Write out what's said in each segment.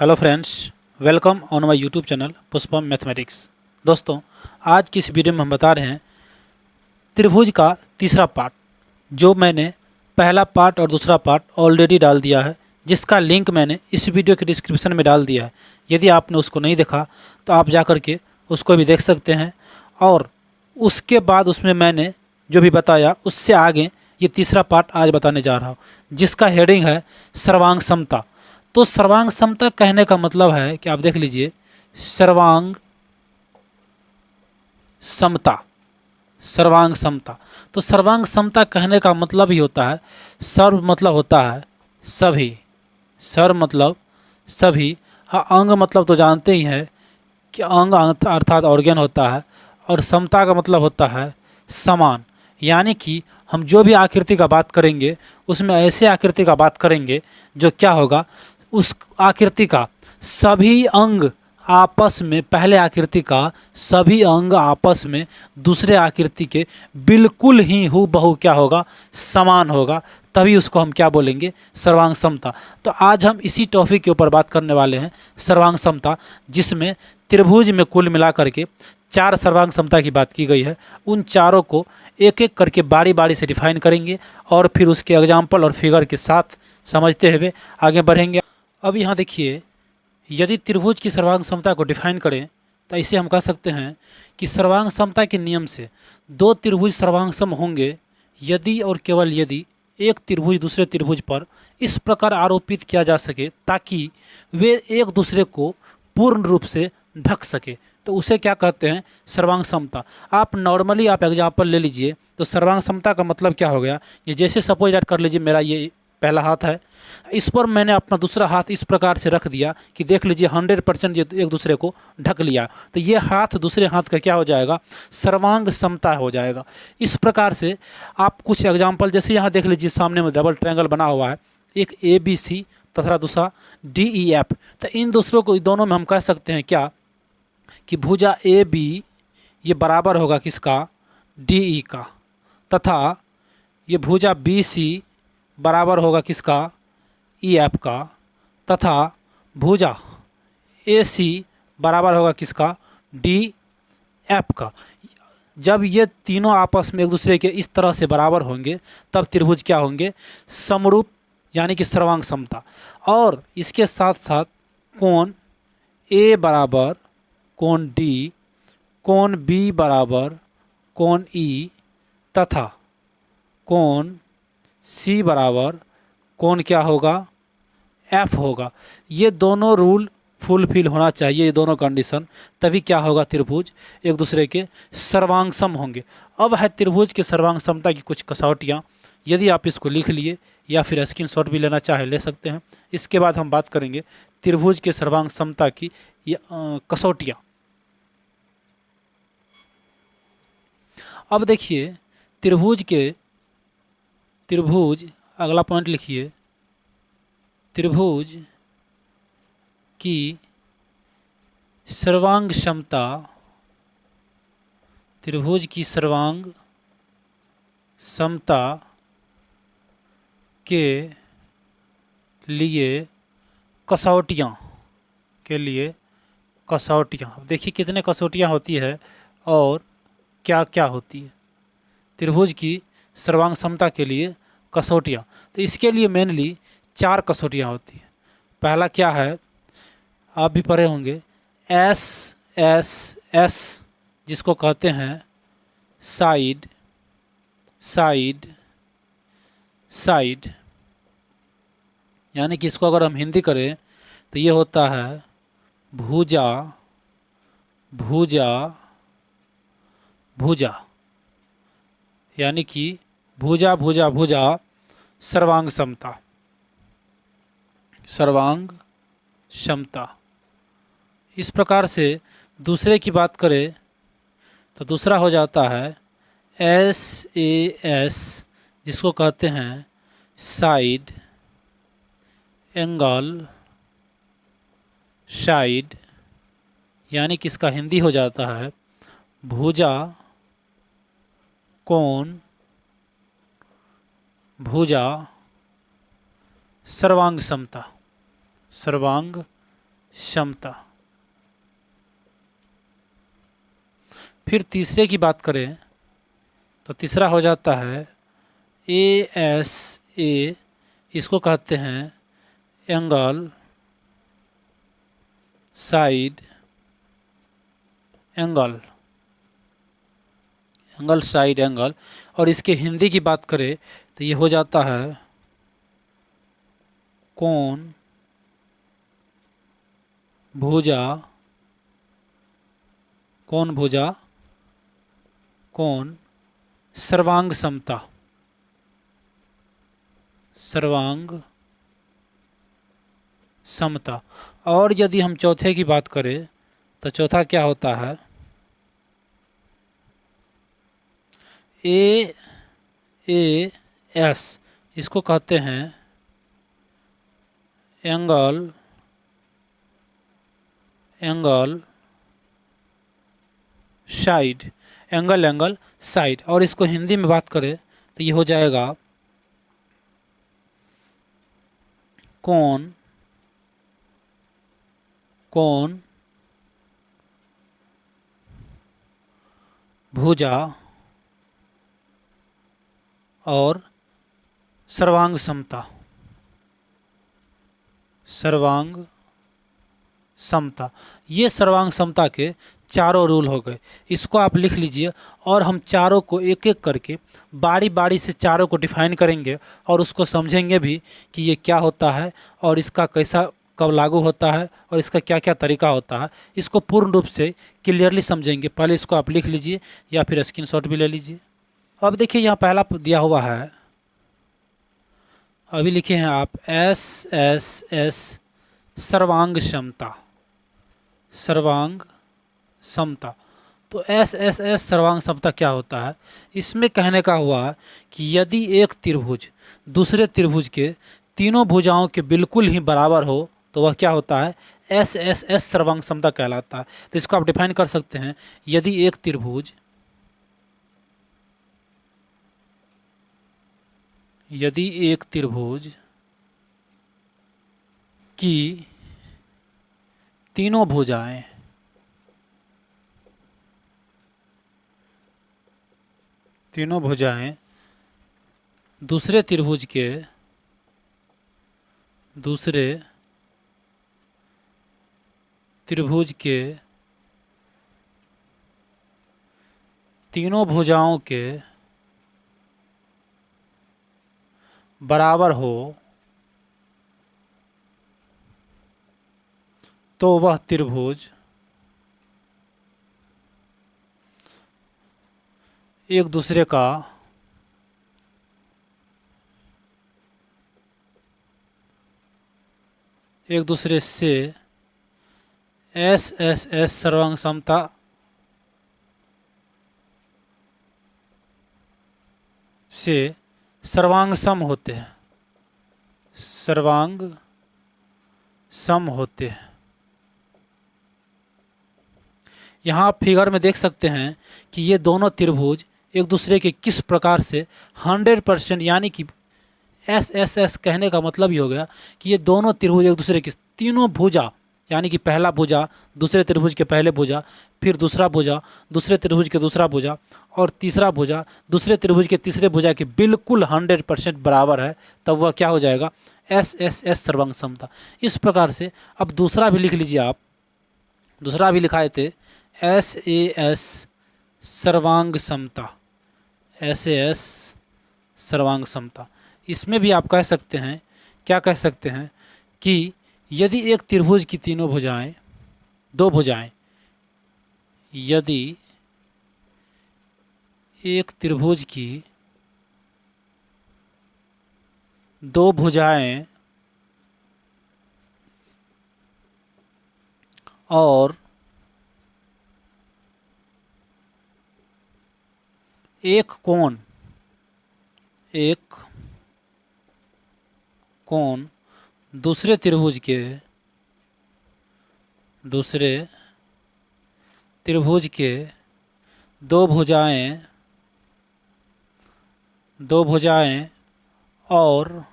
Hello friends, welcome on my YouTube channel Pushpam mathematics. दोस्तों, आज की इस वीडियो में हम बता रहे हैं त्रिभुज का तीसरा पार्ट, जो मैंने पहला पार्ट और दूसरा पार्ट ऑलरेडी डाल दिया है, जिसका लिंक मैंने इस वीडियो के डिस्क्रिप्शन में डाल दिया है। यदि आपने उसको नहीं देखा तो आप जा कर के उसको भी देख सकते हैं। और उसके बाद उसमें मैंने जो भी बताया उससे आगे ये तीसरा पार्ट आज बताने जा रहा हूँ, जिसका हेडिंग है सर्वांग समता। तो सर्वांग समता कहने का मतलब है कि आप देख लीजिए, सर्वांग समता, सर्वांग समता। तो सर्वांग समता कहने का मतलब ही होता है, सर्व मतलब होता है सभी, सर्व मतलब सभी, हाँ अंग मतलब तो जानते ही हैं कि अंग अर्थात ऑर्गेन होता है, और समता का मतलब होता है समान। यानी कि हम जो भी आकृति का बात करेंगे उसमें ऐसे आकृति का बात करेंगे जो क्या होगा, उस आकृति का सभी अंग आपस में, पहले आकृति का सभी अंग आपस में दूसरे आकृति के बिल्कुल ही हूबहू क्या होगा, समान होगा, तभी उसको हम क्या बोलेंगे, सर्वांग समता। तो आज हम इसी टॉपिक के ऊपर बात करने वाले हैं, सर्वांग समता, जिसमें त्रिभुज में कुल मिलाकर के 4 सर्वांग समता की बात की गई है। उन चारों को एक एक करके बारी बारी से डिफाइन करेंगे और फिर उसके एग्जाम्पल और फिगर के साथ समझते हुए आगे बढ़ेंगे। अब यहाँ देखिए, यदि त्रिभुज की सर्वांग समता को डिफाइन करें तो इसे हम कह सकते हैं कि सर्वांग समता के नियम से 2 त्रिभुज सर्वांग सम होंगे यदि और केवल यदि एक त्रिभुज दूसरे त्रिभुज पर इस प्रकार आरोपित किया जा सके ताकि वे एक दूसरे को पूर्ण रूप से ढक सके, तो उसे क्या कहते हैं, सर्वांग समता। आप नॉर्मली आप एग्जाम्पल ले लीजिए, तो सर्वांग समता का मतलब क्या हो गया, ये जैसे सपोज दैट कर लीजिए, मेरा ये पहला हाथ है, इस पर मैंने अपना दूसरा हाथ इस प्रकार से रख दिया कि देख लीजिए 100% ये एक दूसरे को ढक लिया, तो ये हाथ दूसरे हाथ का क्या हो जाएगा, सर्वांग समता हो जाएगा। इस प्रकार से आप कुछ एग्जाम्पल, जैसे यहाँ देख लीजिए सामने में डबल ट्रायंगल बना हुआ है, एक ABC तथा दूसरा DEF। तो इन दूसरों को, दोनों में हम कह सकते हैं क्या कि भुजा AB ये बराबर होगा किसका, DE का, तथा ये भुजा BC बराबर होगा किसका, EF का, तथा भुजा AC बराबर होगा किसका, DF का। जब ये तीनों आपस में एक दूसरे के इस तरह से बराबर होंगे तब त्रिभुज क्या होंगे, समरूप, यानी कि सर्वांग समता। और इसके साथ साथ कोण A बराबर कोण D, कोण B बराबर कोण E, तथा कोण C बराबर कोण क्या होगा, F होगा। ये दोनों रूल फुलफिल होना चाहिए, ये दोनों कंडीशन, तभी क्या होगा, त्रिभुज एक दूसरे के सर्वांग सम होंगे। अब है त्रिभुज के सर्वांग समता की कुछ कसौटियाँ, यदि आप इसको लिख लिए या फिर स्क्रीनशॉट भी लेना चाहे ले सकते हैं। इसके बाद हम बात करेंगे त्रिभुज के सर्वांग समता की कसौटियाँ। अब देखिए, त्रिभुज अगला पॉइंट लिखिए, त्रिभुज की सर्वांग क्षमता, त्रिभुज की सर्वांग समता के लिए कसौटियाँ, के लिए कसौटियाँ। देखिए कितने कसौटियाँ होती है और क्या क्या होती है त्रिभुज की सर्वांग समता के लिए कसौटियाँ। तो इसके लिए मेनली 4 कसौटियाँ होती हैं। पहला क्या है, आप भी पढ़े होंगे, SSS, जिसको कहते हैं साइड, साइड, साइड, यानी कि इसको अगर हम हिंदी करें तो ये होता है भुजा, भुजा, भुजा, यानी कि भुजा भुजा भुजा सर्वांग समता, सर्वांग क्षमता। इस प्रकार से दूसरे की बात करें तो दूसरा हो जाता है SAS, जिसको कहते हैं साइड, एंगल, साइड, यानी कि इसका हिंदी हो जाता है भुजा, कोण, भुजा, सर्वांग समता, सर्वांग समता। फिर तीसरे की बात करें तो तीसरा हो जाता है ASA, इसको कहते हैं angle side angle, angle side angle. और इसके हिंदी की बात करें तो ये हो जाता है कोण भुजा, कोण भुजा, कोण सर्वांग समता, सर्वांग समता। और यदि हम चौथे की बात करें तो चौथा क्या होता है AAS, इसको कहते हैं एंगल साइड एंगल साइड। और इसको हिंदी में बात करें तो ये हो जाएगा कोण भुजा और सर्वांग समता, सर्वांग समता। ये सर्वांग समता के चारों रूल हो गए, इसको आप लिख लीजिए। और हम चारों को एक एक करके बारी बारी से चारों को डिफाइन करेंगे और उसको समझेंगे भी कि ये क्या होता है और इसका कैसा कब लागू होता है और इसका क्या क्या तरीका होता है, इसको पूर्ण रूप से क्लियरली समझेंगे। पहले इसको आप लिख लीजिए या फिर स्क्रीनशॉट भी ले लीजिए। अब देखिए यहाँ पहला दिया हुआ है, अभी लिखे हैं आप SSS सर्वांग क्षमता, सर्वांग समता। तो SSS सर्वांग समता क्या होता है, इसमें कहने का हुआ कि यदि एक त्रिभुज दूसरे त्रिभुज के तीनों भुजाओं के बिल्कुल ही बराबर हो तो वह क्या होता है SSS सर्वांग समता कहलाता है। तो इसको आप डिफाइन कर सकते हैं, यदि एक त्रिभुज की तीनों भुजाएं दूसरे त्रिभुज के तीनों भुजाओं के बराबर हो तो वह त्रिभुज एक दूसरे से SSS सर्वांग समता से सर्वांग सम होते हैं, सर्वांग सम होते हैं। यहाँ आप फिगर में देख सकते हैं कि ये दोनों त्रिभुज एक दूसरे के किस प्रकार से 100%, यानी कि SSS कहने का मतलब ही हो गया कि ये दोनों त्रिभुज एक दूसरे की तीनों भुजा, यानी कि पहला भुजा दूसरे त्रिभुज के पहले भुजा, फिर दूसरा भुजा दूसरे त्रिभुज के दूसरा भुजा, और तीसरा भुजा दूसरे त्रिभुज के तीसरे भुजा के बिल्कुल 100% बराबर है, तब वह क्या हो जाएगा SSS सर्वांग समता। इस प्रकार से अब दूसरा भी लिख लीजिए आप, दूसरा भी लिखाए थे SAS सर्वांग समता, SAS सर्वांग समता। इसमें भी आप कह सकते हैं, क्या कह सकते हैं कि यदि एक त्रिभुज की तीनों भुजाएं, दो भुजाएं, यदि एक त्रिभुज की दो भुजाएं और एक कोण दूसरे त्रिभुज के दो भुजाएं और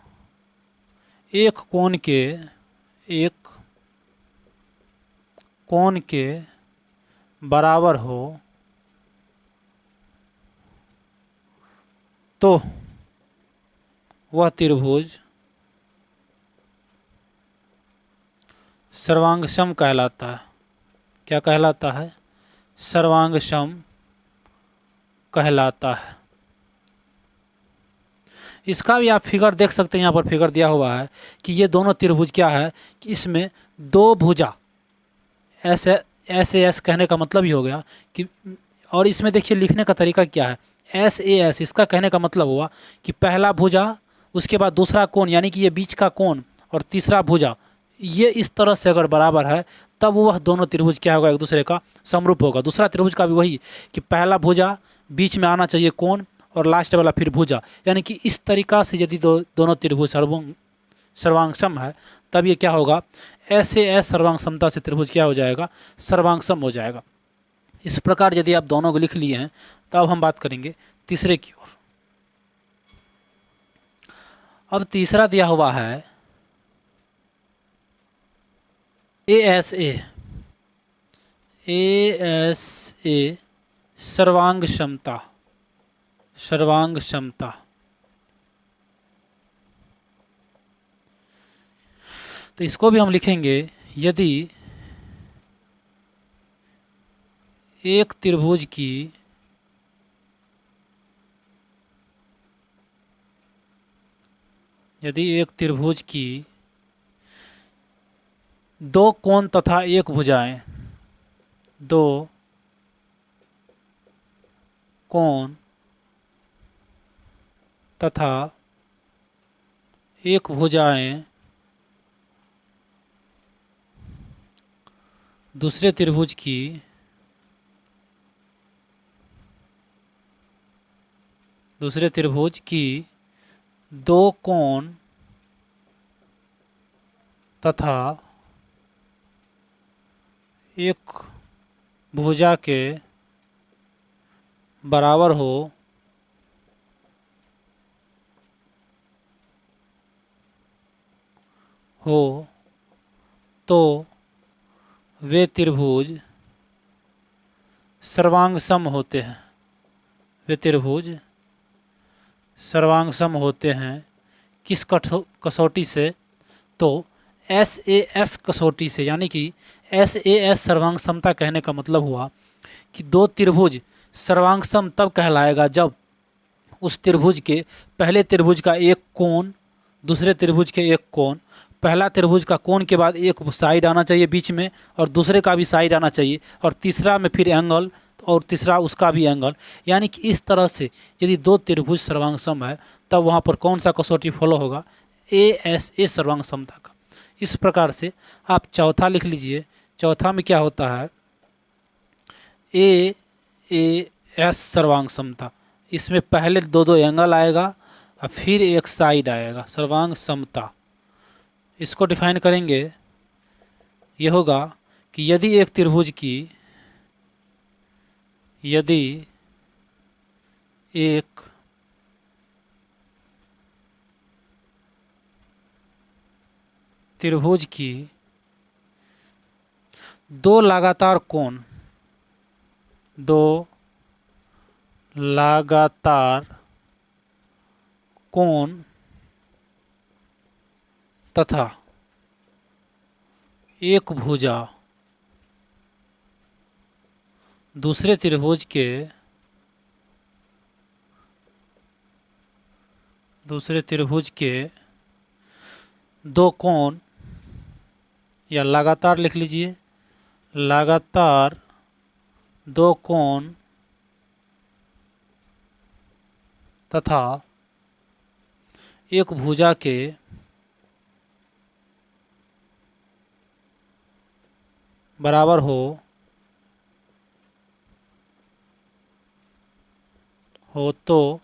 एक कोण के बराबर हो तो वह त्रिभुज सर्वांगसम कहलाता है। क्या कहलाता है? सर्वांगसम कहलाता है। इसका भी आप फिगर देख सकते हैं, यहाँ पर फिगर दिया हुआ है कि ये दोनों त्रिभुज क्या है कि इसमें दो भुजा ऐसे ऐसे एस कहने का मतलब ही हो गया कि, और इसमें देखिए लिखने का तरीका क्या है, एस ए एस। इसका कहने का मतलब हुआ कि पहला भुजा, उसके बाद दूसरा कोण यानी कि ये बीच का कोण, और तीसरा भुजा, ये इस तरह से अगर बराबर है तब वह दोनों त्रिभुज क्या होगा, एक दूसरे का समरूप होगा। दूसरा त्रिभुज का भी वही कि पहला भुजा, बीच में आना चाहिए कोण, और लास्ट वाला फिर भुजा, यानी कि इस तरीका से यदि दोनों त्रिभुज सर्वांगसम है तब ये क्या होगा, ऐसे एस सर्वांग समता से त्रिभुज क्या हो जाएगा, सर्वांगसम हो जाएगा। इस प्रकार यदि आप दोनों को लिख लिए हैं तो अब हम बात करेंगे तीसरे की ओर। अब तीसरा दिया हुआ है ASA सर्वांग क्षमता। तो इसको भी हम लिखेंगे, यदि एक त्रिभुज की दो कोण तथा एक भुजाएं, दो कोण तथा एक भुजाएं दूसरे त्रिभुज की दो कोण तथा एक भुजा के बराबर हो तो वे त्रिभुज सर्वांगसम होते हैं। वे त्रिभुज सर्वांगसम होते हैं। किस कसौटी से? तो SAS कसौटी से, यानी कि SAS सर्वांग समता कहने का मतलब हुआ कि दो त्रिभुज सर्वांगसम तब कहलाएगा जब उस त्रिभुज के पहले त्रिभुज का एक कोण, दूसरे त्रिभुज के एक कोण, पहला त्रिभुज का कोण के बाद एक साइड आना चाहिए बीच में, और दूसरे का भी साइड आना चाहिए, और तीसरा में फिर एंगल, और तीसरा उसका भी एंगल। यानी कि इस तरह से यदि दो त्रिभुज सर्वांगसम है तब वहाँ पर कौन सा कसौटी फॉलो होगा, ASA सर्वांग समता का। इस प्रकार से आप चौथा लिख लीजिए। चौथा में क्या होता है, AAS सर्वांग समता। इसमें पहले दो एंगल आएगा और फिर एक साइड आएगा, सर्वांग समता। इसको डिफाइन करेंगे, यह होगा कि यदि एक त्रिभुज की दो लगातार कोण तथा एक भुजा दूसरे त्रिभुज के दो कोण, या लगातार लिख लीजिए, लगातार दो कोण तथा एक भुजा के बराबर हो तो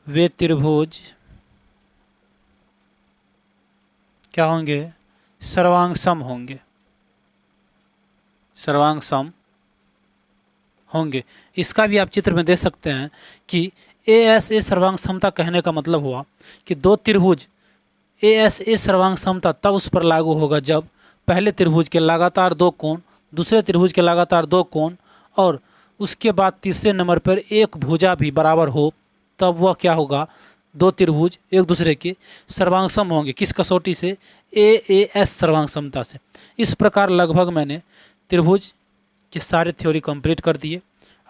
वे त्रिभुज क्या होंगे, सर्वांगसम होंगे। इसका भी आप चित्र में देख सकते हैं कि ASA सर्वांग समता कहने का मतलब हुआ कि दो त्रिभुज ASA सर्वांग समता तब उस पर लागू होगा जब पहले त्रिभुज के लगातार 2 कोण, दूसरे त्रिभुज के लगातार 2 कोण और उसके बाद तीसरे नंबर पर एक भुजा भी बराबर हो, तब वह क्या होगा, 2 त्रिभुज एक दूसरे के सर्वांग सम होंगे। किस कसौटी से? AAS सर्वांग समता से। इस प्रकार लगभग मैंने त्रिभुज के सारे थ्योरी कंप्लीट कर दिए।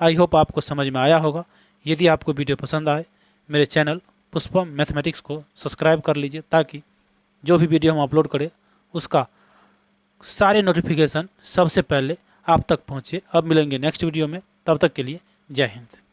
आई होप आपको समझ में आया होगा। यदि आपको वीडियो पसंद आए, मेरे चैनल पुष्पम मैथमेटिक्स को सब्सक्राइब कर लीजिए, ताकि जो भी वीडियो हम अपलोड करें उसका सारे नोटिफिकेशन सबसे पहले आप तक पहुँचे। अब मिलेंगे नेक्स्ट वीडियो में, तब तक के लिए जय हिंद।